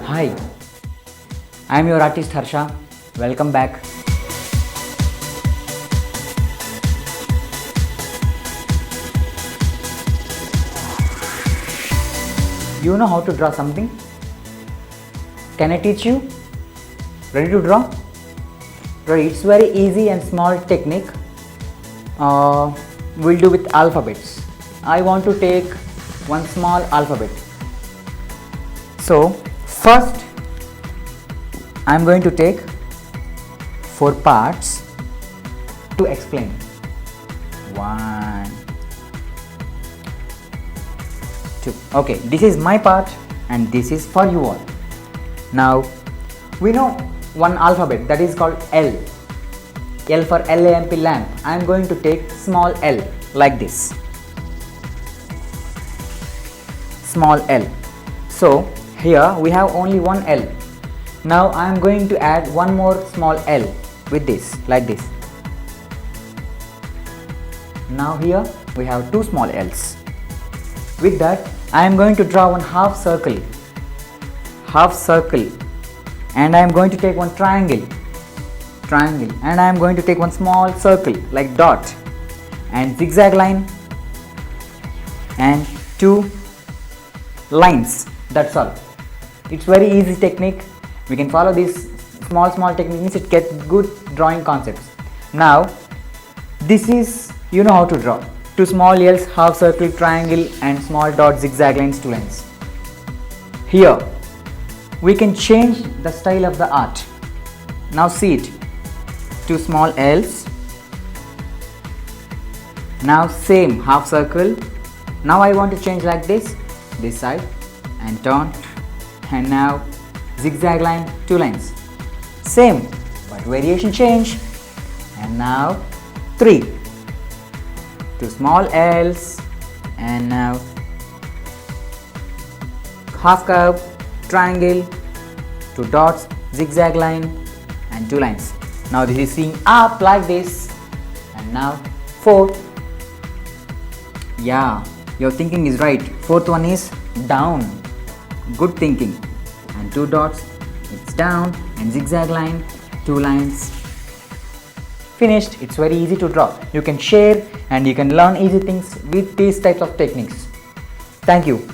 Hi, I am your artist Harrsha. Welcome back. You know how to draw something? Can I teach you? Ready to draw? Ready? It's very easy and small technique. We'll do with alphabets. I want to take one small alphabet. So first I am going to take 4 parts to explain. 1, 2. Okay, this is my part and this is for you all. Now we know one alphabet that is called L. L for lamp, lamp. I am going to take small l like this. Small l. So here we have only one L. Now I am going to add one more small L with this, like this. Now here we have 2 small L's. With that I am going to draw one half circle. Half circle. And I am going to take one triangle. Triangle. And I am going to take one small circle like dot. And zigzag line. And 2 lines. That's all. It's very easy technique. We can follow this small techniques. It gets good drawing concepts. Now this is, you know how to draw. 2 small L's, half circle, triangle and small dot, zigzag lines, 2 lines. Here we can change the style of the art. Now see it. 2 small L's. Now same half circle. Now I want to change like this side and turn, and now zigzag line, 2 lines. Same but variation change. And now 3. 2 small L's and now half curve, triangle, 2 dots, zigzag line and 2 lines. Now this is seeing up like this. And now 4. Yeah, your thinking is right. 4th one is down. Good thinking. And 2 dots, it's down, and zigzag line, 2 lines. Finished. It's very easy to draw. You can share and you can learn easy things with these types of techniques. Thank you.